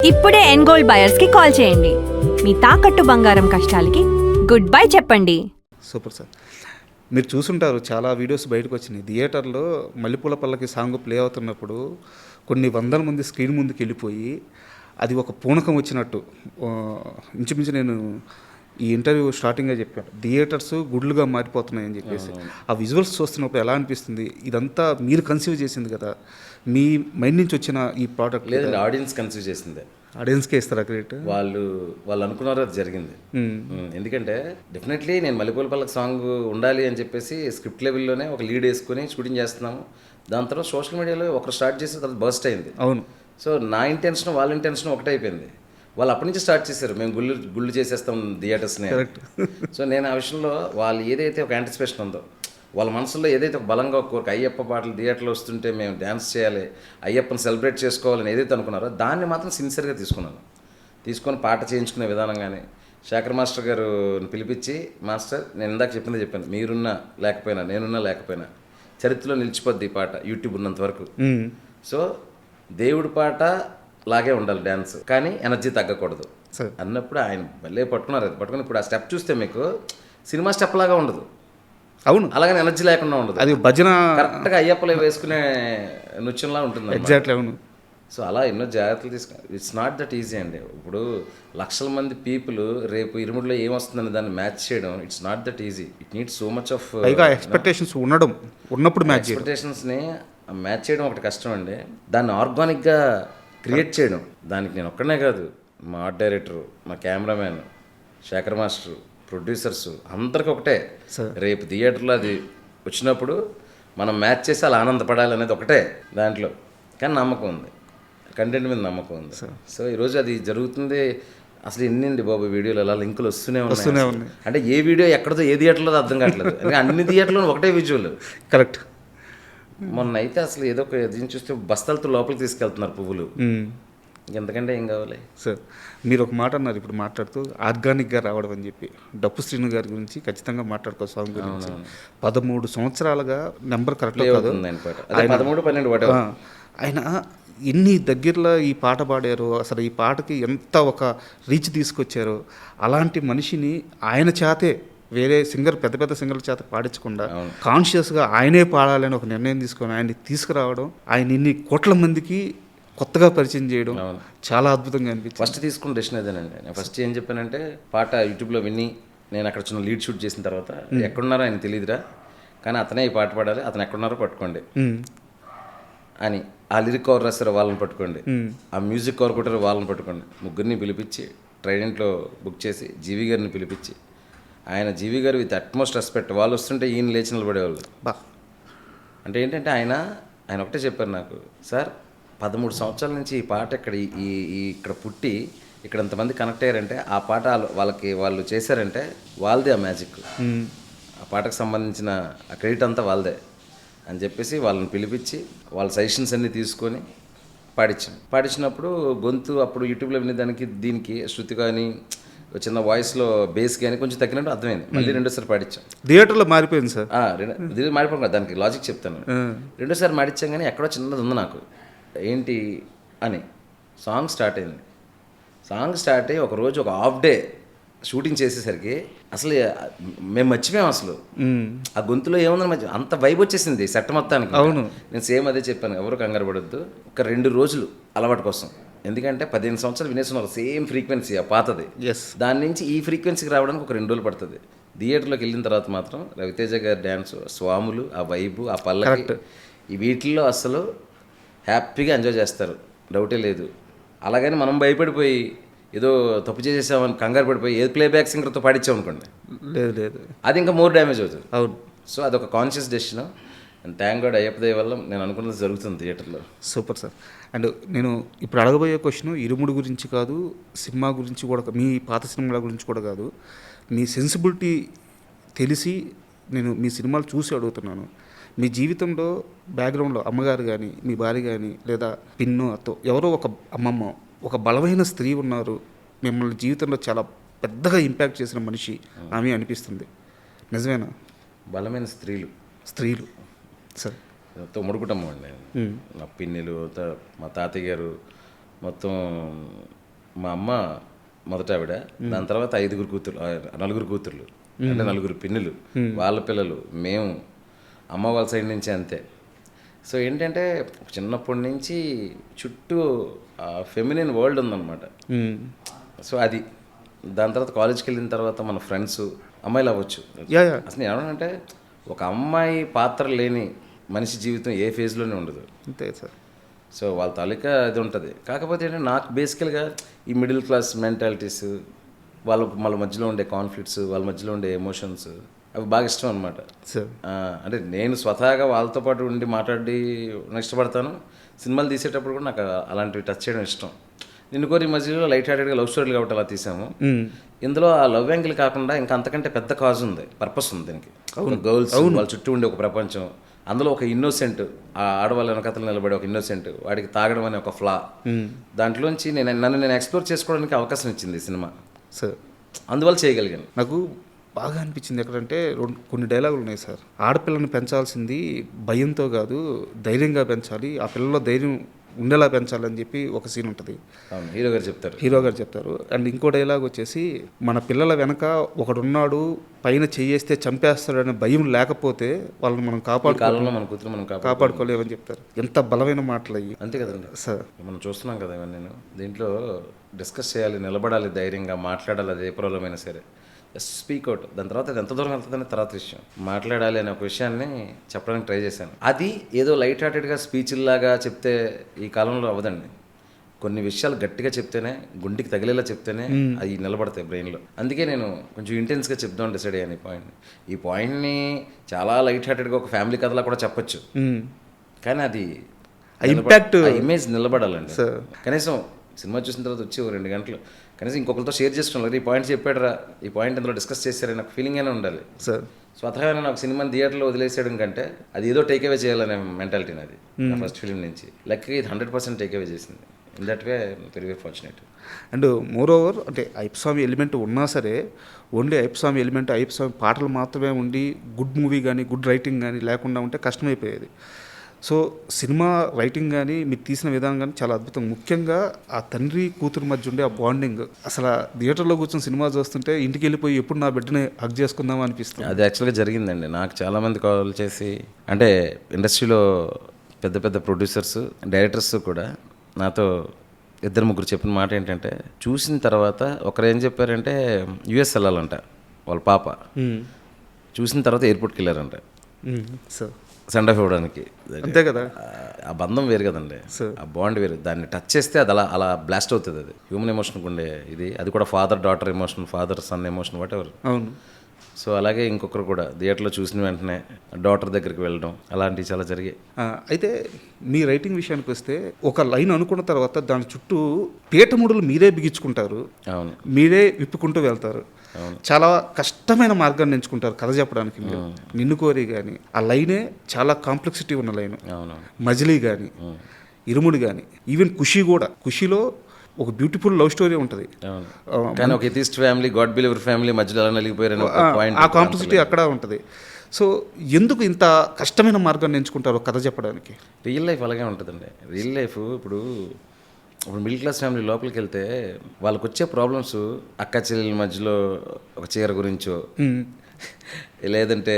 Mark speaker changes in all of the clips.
Speaker 1: ఇప్పుడే ఎన్గోల్డ్ బయర్స్ కి కాల్ చేయండి. మీ తాకట్టు బంగారం కష్టాలకి గుడ్ బై చెప్పండి.
Speaker 2: Super sir. మీరు చూసుంటారు, చాలా వీడియోస్ బయటకు వచ్చినాయి. థియేటర్లో మల్లెపూల పల్లకి సాంగ్ ప్లే అవుతున్నప్పుడు కొన్ని వందల మంది స్క్రీన్ ముందుకు వెళ్ళిపోయి అది ఒక పూనకం వచ్చినట్టు ఇంచుమించు నేను ఈ ఇంటర్వ్యూ స్టార్టింగ్గా చెప్పాను, థియేటర్స్ గుడ్లుగా మారిపోతున్నాయని చెప్పేసి. ఆ విజువల్స్ చూస్తున్నప్పుడు ఎలా అనిపిస్తుంది? ఇదంతా మీరు కన్సీవ్ చేసింది కదా, మీ మైండ్ నుంచి వచ్చిన ఈ ప్రోడక్ట్?
Speaker 3: లేదండి, ఆడియన్స్ కన్సీవ్ చేసిందే.
Speaker 2: ఆడియన్స్కే ఇస్తారా క్రెడిట్?
Speaker 3: వాళ్ళు అనుకున్నారు, అది జరిగింది. ఎందుకంటే డెఫినెట్లీ నేను మల్లెపూల పల్లకి సాంగ్ ఉండాలి అని చెప్పేసి స్క్రిప్ట్ లెవెల్లోనే ఒక లీడ్ వేసుకొని షూటింగ్ చేస్తున్నాము. దాని తర్వాత సోషల్ మీడియాలో ఒకరు స్టార్ట్ చేసి తర్వాత బర్స్ట్ అయింది.
Speaker 2: అవును.
Speaker 3: సో నా ఇంటెన్షన్ వాళ్ళ ఇంటెన్షన్ ఒకటే అయిపోయింది. వాళ్ళు అప్పటి నుంచి స్టార్ట్ చేశారు, మేము గుళ్ళు చేసేస్తాం థియేటర్స్ని. సో నేను ఆ విషయంలో వాళ్ళు ఏదైతే ఒక యాంటిసిపేషన్ ఉందో, వాళ్ళ మనసులో ఏదైతే ఒక బలంగా ఒక కోరిక, అయ్యప్ప పాటలు థియేటర్లో వస్తుంటే మేము డ్యాన్స్ చేయాలి, అయ్యప్పని సెలబ్రేట్ చేసుకోవాలని ఏదైతే అనుకున్నారో దాన్ని మాత్రం సిన్సియర్గా తీసుకొని పాట చేయించుకునే విధానం. కానీ శేఖర్ మాస్టర్ గారు పిలిపించి, మాస్టర్ నేను ఇందాక చెప్పాను, మీరున్నా లేకపోయినా నేనున్నా లేకపోయినా చరిత్రలో నిలిచిపోద్ది ఈ పాట యూట్యూబ్ ఉన్నంత వరకు. సో దేవుడి పాట లాగే ఉండాలి డ్యాన్స్, కానీ ఎనర్జీ తగ్గకూడదు అన్నప్పుడు ఆయన భలే పట్టుకున్నారు. అది పట్టుకుని ఇప్పుడు ఆ స్టెప్ చూస్తే మీకు సినిమా స్టెప్ లాగా ఉండదు.
Speaker 2: అవును,
Speaker 3: అలాగని ఎనర్జీ లేకుండా ఉండదు.
Speaker 2: అది భజన
Speaker 3: కరెక్ట్గా అయ్యప్పలే వేసుకునే నృత్యంలా ఉంటుంది.
Speaker 2: ఎగ్జాక్ట్లీ. అవును.
Speaker 3: సో అలా ఎన్నో జాగ్రత్తలు ఇట్స్ నాట్ దట్ ఈజీ అండి. ఇప్పుడు లక్షల మంది పీపుల్ రేపు ఇరుముడిలో ఏమొస్తుందని దాన్ని మ్యాచ్ చేయడం, it's not that easy. It needs so much of
Speaker 2: expectations ఉన్నప్పుడు
Speaker 3: ఎక్స్పెక్టేషన్స్ని మ్యాచ్ చేయడం ఒకటి కష్టం అండి. దాన్ని ఆర్గానిక్గా క్రియేట్ చేయడం, దానికి నేను ఒక్కనే కాదు, మా ఆర్ట్ డైరెక్టరు, మా కెమెరామ్యాన్, శేఖర్ మాస్టర్, ప్రొడ్యూసర్స్ అందరికి ఒకటే, రేపు థియేటర్లో అది వచ్చినప్పుడు మనం మ్యాచ్ చేసి అలా ఆనందపడాలి అనేది ఒకటే దాంట్లో. కానీ నమ్మకం ఉంది, కంటెంట్ మీద నమ్మకం ఉంది. సో ఈరోజు అది జరుగుతుంది. అసలు ఎన్నిండి బాబు వీడియోలు అలా లింకులు వస్తూనే ఉన్నాయి. అంటే ఏ వీడియో ఎక్కడదో ఏ థియేటర్లో అర్థం కావట్లేదు. అన్ని థియేటర్లో ఒకటే విజువల్.
Speaker 2: కరెక్ట్.
Speaker 3: మొన్న అయితే అసలు ఏదో ఒక దీన్ని చూస్తే బస్తాలతో లోపలికి తీసుకెళ్తున్నారు పువ్వులు. ఎంతకంటే ఏం కావాలి
Speaker 2: సార్? మీరు ఒక మాట అన్నారు ఇప్పుడు మాట్లాడుతూ, ఆర్గానిక్గా రావడం అని చెప్పి. డప్పు శ్రీను గారి గురించి ఖచ్చితంగా మాట్లాడుకో సాంగ్ గురించి. 13 సంవత్సరాలుగా నెంబర్ కరెక్ట్ కాదు,
Speaker 3: 13, 12
Speaker 2: ఆయన ఎన్ని దగ్గరలో ఈ పాట పాడారు, అసలు ఈ పాటకి ఎంత ఒక రీచ్ తీసుకొచ్చారో. అలాంటి మనిషిని ఆయన చేతే, వేరే సింగర్ పెద్ద పెద్ద సింగర్ల చేత పాడించకుండా కాన్షియస్గా ఆయనే పాడాలని ఒక నిర్ణయం తీసుకొని ఆయన్ని తీసుకురావడం, ఆయన ఇన్ని కోట్ల మందికి కొత్తగా పరిచయం చేయడం చాలా అద్భుతంగా అనిపించింది.
Speaker 3: ఫస్ట్ తీసుకున్న డెసిషన్ అదేనండి. నేను ఫస్ట్ ఏం చెప్పానంటే, పాట యూట్యూబ్లో విని నేను అక్కడ చిన్న లీడ్ షూట్ చేసిన తర్వాత, ఎక్కడున్నారో ఆయన తెలియదురా, కానీ అతనే ఈ పాట పాడాలి, అతను ఎక్కడున్నారో పట్టుకోండి అని. ఆ లిరిక్ కవర్ రాస్తారో వాళ్ళని పట్టుకోండి, ఆ మ్యూజిక్ కవర్ కొట్టారో వాళ్ళని పట్టుకోండి. ముగ్గురిని పిలిపించి ట్రైడెంట్లో బుక్ చేసి జీవి గారిని పిలిపించి, ఆయన జీవి గారు విత్ అట్మోస్ట్ రెస్పెక్ట్, వాళ్ళు వస్తుంటే ఈయన లేచి నిలబడేవాళ్ళు. అంటే ఏంటంటే ఆయన ఒకటే చెప్పారు నాకు, సార్ 13 సంవత్సరాల నుంచి ఈ పాట ఇక్కడ పుట్టి ఇక్కడ ఎంతమంది కనెక్ట్ అయ్యారంటే, ఆ పాట వాళ్ళు చేశారంటే వాళ్ళదే ఆ మ్యాజిక్, ఆ పాటకు సంబంధించిన ఆ క్రెడిట్ అంతా వాళ్ళదే అని చెప్పేసి వాళ్ళని పిలిపించి వాళ్ళ సజెషన్స్ అన్నీ తీసుకొని పాడించినప్పుడు గొంతు అప్పుడు యూట్యూబ్లో వినేదానికి దీనికి శృతి కానీ చిన్న వాయిస్లో బేస్ కానీ కొంచెం తగ్గినట్టు అర్థమైంది. మళ్ళీ రెండోసారి పాడించాం.
Speaker 2: థియేటర్లో మారిపోయింది సార్.
Speaker 3: మారిపోయింది, దానికి లాజిక్ చెప్తాను. రెండోసారి మాడించాం కానీ ఎక్కడో చిన్నది ఉంది నాకు, ఏంటి అని. సాంగ్ స్టార్ట్ అయ్యి ఒకరోజు ఒక హాఫ్ డే షూటింగ్ చేసేసరికి అసలు మేము మర్చిపోయాం అసలు ఆ గొంతులో ఏముందని అంత వైబ్ వచ్చేసింది సెట్ మొత్తానికి.
Speaker 2: అవును,
Speaker 3: నేను సేమ్ అదే చెప్పాను, ఎవరు కంగారు పడొద్దు, ఒక 2 రోజులు అలవాటు కోసం. ఎందుకంటే 15 సంవత్సరాలు వినేస్తున్నారు సేమ్ ఫ్రీక్వెన్సీ, ఆ పాతది. దాని నుంచి ఈ ఫ్రీక్వెన్సీకి రావడానికి ఒక 2 రోజులు పడుతుంది. థియేటర్లోకి వెళ్ళిన తర్వాత మాత్రం రవితేజ గారి డ్యాన్స్, స్వాములు, ఆ వైబు, ఆ పల్లకి, ఈ వీటిల్లో అసలు హ్యాపీగా ఎంజాయ్ చేస్తారు, డౌటే లేదు. అలాగని మనం భయపడిపోయి ఏదో తప్పు చేసేసామని కంగారు పడిపోయి ఏది ప్లేబ్యాక్ సింగర్తో పాడించామనుకోండి, లేదు, అది ఇంకా మోర్ డ్యామేజ్ అవుతుంది.
Speaker 2: అవును.
Speaker 3: సో అదొక conscious decision. And thank God Ayyappa దయ వల్ల నేను అనుకున్నది జరుగుతుంది థియేటర్లో.
Speaker 2: Super sir. అండ్ నేను ఇప్పుడు అడగబోయే క్వశ్చన్ ఇరుముడు గురించి కాదు, సినిమా గురించి కూడా, మీ పాత సినిమాల గురించి కూడా కాదు, మీ సెన్సిబిలిటీ తెలిసి నేను మీ సినిమాలు చూసి అడుగుతున్నాను. మీ జీవితంలో బ్యాక్గ్రౌండ్లో అమ్మగారు కానీ, మీ భార్య కానీ, లేదా పిన్ను అత్తో ఎవరో ఒక అమ్మమ్మ, ఒక బలమైన స్త్రీ ఉన్నారు, మిమ్మల్ని జీవితంలో చాలా పెద్దగా ఇంపాక్ట్ చేసిన మనిషి ఆమె అనిపిస్తుంది. నిజమేనా?
Speaker 3: బలమైన స్త్రీలు
Speaker 2: సార్,
Speaker 3: తొమ్మిడి కుటుంబం అండి. నా పిన్నిలు, మా తాతయ్య గారు, మొత్తం మా అమ్మ మొదట ఆవిడ, దాని తర్వాత 5 కూతుర్లు, 4 కూతుర్లు, అంటే 4 పిన్నులు, వాళ్ళ పిల్లలు, మేము, అమ్మ వాళ్ళ సైడ్ నుంచి అంతే. సో ఏంటంటే చిన్నప్పటి నుంచి చుట్టూ ఫెమినిన్ వరల్డ్ ఉందన్నమాట. సో అది దాని తర్వాత కాలేజ్కి వెళ్ళిన తర్వాత మన ఫ్రెండ్స్ అమ్మాయిలు అవ్వచ్చు. అసలు ఏమనంటే ఒక అమ్మాయి పాత్ర లేని మనిషి జీవితం ఏ ఫేజ్లోనే ఉండదు.
Speaker 2: అంతే సార్.
Speaker 3: సో వాళ్ళ తాలూకా ఇది ఉంటుంది. కాకపోతే ఏంటంటే నాకు బేసికల్గా ఈ మిడిల్ క్లాస్ మెంటాలిటీస్, వాళ్ళ మధ్యలో ఉండే కాన్ఫ్లిక్ట్స్, వాళ్ళ మధ్యలో ఉండే ఎమోషన్స్ అవి బాగా ఇష్టం అనమాట. అంటే నేను స్వతహాగా వాళ్ళతో పాటు ఉండి మాట్లాడి ఇష్టపడతాను. సినిమాలు తీసేటప్పుడు కూడా నాకు అలాంటివి టచ్ చేయడం ఇష్టం. నిన్ను కోరి మధ్యలో లైట్ హార్టెడ్గా లవ్ స్టోరీలు కాబట్టి అలా తీసాము. ఇందులో ఆ లవ్ యాంగిల్ కాకుండా ఇంకా అంతకంటే పెద్ద కాజ్ ఉంది, పర్పస్ ఉంది దీనికి. గర్ల్స్ వాళ్ళ చుట్టూ ఉండే ఒక ప్రపంచం, అందులో ఒక ఇన్నోసెంట్, ఆ ఆడవాళ్ళ వెనకతలు నిలబడే ఒక ఇన్నోసెంట్, వాడికి తాగడం అనే ఒక ఫ్లా, దాంట్లోంచి నన్ను ఎక్స్ప్లోర్ చేసుకోవడానికి అవకాశం ఇచ్చింది ఈ సినిమా.
Speaker 2: సార్
Speaker 3: అందువల్ల చేయగలిగాను.
Speaker 2: నాకు బాగా అనిపించింది ఎక్కడంటే కొన్ని డైలాగులు ఉన్నాయి సార్. ఆడపిల్లని పెంచాల్సింది భయంతో కాదు, ధైర్యంగా పెంచాలి, ఆ పిల్లలో ధైర్యం ఉండేలా పెంచాలని చెప్పి ఒక సీన్ ఉంటుంది.
Speaker 3: హీరో గారు చెప్తారు.
Speaker 2: అండ్ ఇంకో డైలాగ్ వచ్చేసి, మన పిల్లల వెనక ఒకడున్నాడు, పైన చెయ్యేస్తే చంపేస్తాడనే భయం లేకపోతే వాళ్ళని మనం కాపాడుకోలేమని చెప్తారు. ఎంత బలమైన మాటలు అయ్యి.
Speaker 3: అంతే కదండి
Speaker 2: సార్.
Speaker 3: మనం చూస్తున్నాం కదా ఇవన్నీ. నేను దీంట్లో డిస్కస్ చేయాలి, నిలబడాలి, ధైర్యంగా మాట్లాడాలి, అది ఏ ప్రాబ్లం అయినా సరే, జస్ట్ స్పీక్ అవుట్. దాని తర్వాత అది ఎంత దూరం వెళ్తుందనే తర్వాత విషయం, మాట్లాడాలి అనే ఒక విషయాన్ని చెప్పడానికి ట్రై చేశాను. అది ఏదో లైట్ హార్టెడ్గా స్పీచ్లాగా చెప్తే ఈ కాలంలో అవ్వదండి. కొన్ని విషయాలు గట్టిగా చెప్తేనే, గుండెకి తగిలేలా చెప్తేనే అవి నిలబడతాయి బ్రెయిన్లో. అందుకే నేను కొంచెం ఇంటెన్స్గా చెప్దామని డిసైడ్ అయ్యాను ఈ పాయింట్ని. చాలా లైట్ హార్టెడ్గా ఒక ఫ్యామిలీ కథలా కూడా చెప్పొచ్చు, కానీ అది
Speaker 2: ఇంపాక్ట్,
Speaker 3: ఇమేజ్ నిలబడాలండి. కనీసం సినిమా చూసిన తర్వాత వచ్చి 2 గంటలు కనీసం ఇంకొకరితో షేర్ చేసుకోవాలి. ఈ పాయింట్ చెప్పాడరా, ఈ పాయింట్ ఇందులో డిస్కస్ చేశారని నాకు ఫీలింగ్ అయినా ఉండాలి
Speaker 2: సార్.
Speaker 3: స్వతహాగా నాకు సినిమాని థియేటర్లో వదిలేసేయడం కంటే అది ఏదో టేక్ అవే చేయాలనే మెంటాలిటీ నాది నా ఫస్ట్ ఫిలిం నుంచి. లక్కీ ఇది 100% టేక్ అవే చేసింది. In that way very fortunate.
Speaker 2: And more over అంటే అయ్యప్పస్వామి ఎలిమెంట్ ఉన్నా సరే, ఓన్లీ అయ్యప్పస్వామి ఎలిమెంట్, అయ్యప్పస్వామి పాటలు మాత్రమే ఉండి గుడ్ మూవీ కానీ గుడ్ రైటింగ్ కానీ లేకుండా ఉంటే కష్టమైపోయేది. సో సినిమా రైటింగ్ కానీ మీరు తీసిన విధానం కానీ చాలా అద్భుతం. ముఖ్యంగా ఆ తండ్రి కూతురు మధ్య ఉండే ఆ బాండింగ్, అసలు థియేటర్లో కూర్చొని సినిమా చూస్తుంటే ఇంటికి వెళ్ళిపోయి ఎప్పుడు నా బిడ్డని హగ్ చేసుకుందామా అనిపిస్తుంది.
Speaker 3: అది యాక్చువల్గా జరిగిందండి. నాకు చాలామంది కాల్ చేసి, అంటే ఇండస్ట్రీలో పెద్ద పెద్ద ప్రొడ్యూసర్స్, డైరెక్టర్స్ కూడా నాతో 2-3 చెప్పిన మాట ఏంటంటే, చూసిన తర్వాత ఒకరు ఏం చెప్పారంటే యుఎస్ వెళ్ళాలంట వాళ్ళ పాప, చూసిన తర్వాత ఎయిర్పోర్ట్కి వెళ్ళారంట
Speaker 2: సార్
Speaker 3: సెండ్ ఆఫ్ ఇవ్వడానికి.
Speaker 2: అంతే కదా,
Speaker 3: ఆ బంధం వేరు కదండి, ఆ బాండ్ వేరు. దాన్ని టచ్ చేస్తే అది అలా బ్లాస్ట్ అవుతుంది. అది హ్యూమన్ ఎమోషన్కి ఉండే ఇది, అది కూడా father daughter emotion, father son emotion, what ever.
Speaker 2: అవును.
Speaker 3: సో అలాగే ఇంకొకరు కూడా థియేటర్లో చూసిన వెంటనే డాటర్ దగ్గరికి వెళ్ళడం, అలాంటివి చాలా జరిగాయి.
Speaker 2: అయితే మీ రైటింగ్ విషయానికి వస్తే, ఒక లైన్ అనుకున్న తర్వాత దాని చుట్టూ పీఠముడులు మీరే బిగించుకుంటారు.
Speaker 3: అవును.
Speaker 2: మీరే విప్పుకుంటూ వెళ్తారు. చాలా కష్టమైన మార్గాన్ని ఎంచుకుంటారు కథ చెప్పడానికి. నిన్ను కోరి కానీ ఆ లైనే చాలా కాంప్లెక్సిటీ ఉన్న లైన్. మజిలీ కానీ, ఇరుముడి కానీ, ఈవెన్ ఖుషి కూడా. ఖుషిలో ఒక బ్యూటిఫుల్ లవ్ స్టోరీ ఉంటుంది.
Speaker 3: కానీ ఒక atheist family, God believer family మధ్యలో అలా నలిగిపోయారని
Speaker 2: ఆ కాంప్లెక్సిటీ అక్కడ ఉంటుంది. సో ఎందుకు ఇంత కష్టమైన మార్గాన్ని ఎంచుకుంటారు కథ చెప్పడానికి?
Speaker 3: రియల్ లైఫ్ అలాగే ఉంటుందండి. రియల్ లైఫ్ ఇప్పుడు మిడిల్ క్లాస్ ఫ్యామిలీ లోపలికి వెళ్తే వాళ్ళకి వచ్చే ప్రాబ్లమ్స్, అక్క చెల్లెల మధ్యలో ఒక చీర గురించో, లేదంటే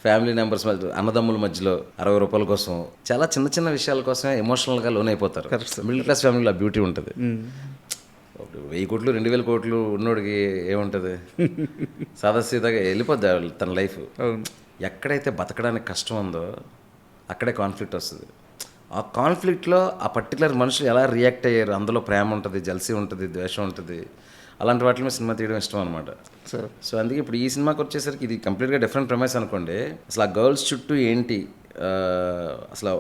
Speaker 3: ఫ్యామిలీ మెంబర్స్ మధ్య, అన్నదమ్ముల మధ్యలో 60 రూపాయల కోసం, చాలా చిన్న చిన్న విషయాల కోసమే ఎమోషనల్గా లోన్ అయిపోతారు. మిడిల్ క్లాస్ ఫ్యామిలీలో ఆ బ్యూటీ ఉంటుంది. 1000 కోట్లు 2000 కోట్లు ఉన్నోడికి ఏముంటుంది, సాదాసీదాగా వెళ్ళిపోద్ది తన లైఫ్. ఎక్కడైతే బతకడానికి కష్టం ఉందో అక్కడే కాన్ఫ్లిక్ట్ వస్తుంది. ఆ కాన్ఫ్లిక్ట్లో ఆ పర్టికులర్ మనుషులు ఎలా రియాక్ట్ అయ్యారు, అందులో ప్రేమ ఉంటుంది, జల్సీ ఉంటుంది, ద్వేషం ఉంటుంది. అలాంటి వాటి మీద సినిమా తీయడం ఇష్టం అనమాట. సో అందుకే ఇప్పుడు ఈ సినిమాకి వచ్చేసరికి ఇది కంప్లీట్గా డిఫరెంట్ ప్రెమైస్ అనుకోండి. అసలు ఆ గర్ల్స్ చుట్టూ ఏంటి, అసలు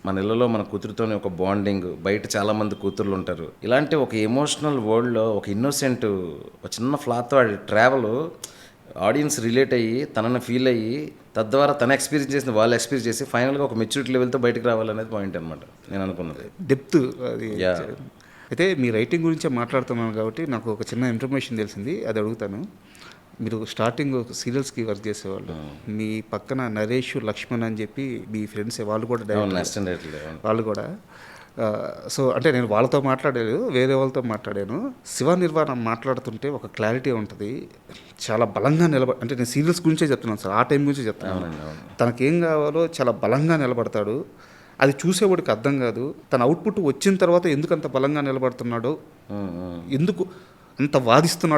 Speaker 3: మన ఇళ్ళలో మన కూతురుతోనే ఒక బాండింగ్, బయట చాలామంది కూతుర్లు ఉంటారు. ఇలాంటి ఒక ఎమోషనల్ వరల్డ్లో ఒక ఇన్నోసెంట్ ఒక చిన్న ఫ్లాతో ఆడి ట్రావెల్, ఆడియన్స్ రిలేట్ అయ్యి తనని ఫీల్ అయ్యి తద్వారా తన ఎక్స్పీరియన్స్ చేసిన వాళ్ళు ఎక్స్పీరియన్స్ చేసి ఫైనల్గా ఒక మెచ్యూరిటీ లెవెల్తో బయటకు రావాలనేది పాయింట్ అనమాట నేను అనుకున్నది.
Speaker 2: డెప్త్ అది. అయితే మీ రైటింగ్ గురించే మాట్లాడుతున్నాను కాబట్టి నాకు ఒక చిన్న ఇన్ఫర్మేషన్ తెలిసింది, అది అడుగుతాను. మీరు స్టార్టింగ్ సీరియల్స్కి వర్క్ చేసేవాళ్ళు, మీ పక్కన నరేష్, లక్ష్మణ్ అని చెప్పి మీ ఫ్రెండ్స్, వాళ్ళు కూడా వాళ్ళు కూడా సో అంటే నేను వాళ్ళతో మాట్లాడలేదు, వేరే వాళ్ళతో మాట్లాడాను. శివ నిర్వాణ మాట్లాడుతుంటే ఒక క్లారిటీ ఉంటుంది, చాలా బలంగా అంటే నేను సీరియల్స్ గురించే చెప్తున్నాను సార్, ఆ టైం గురించే చెప్తున్నాను. తనకేం కావాలో చాలా బలంగా నిలబడతాడు. అది చూసేవాడికి అర్థం కాదు. తన అవుట్పుట్ వచ్చిన తర్వాత ఎందుకు అంత బలంగా నిలబడుతున్నాడో, ఎందుకు అంత వాదిస్తున్నాడో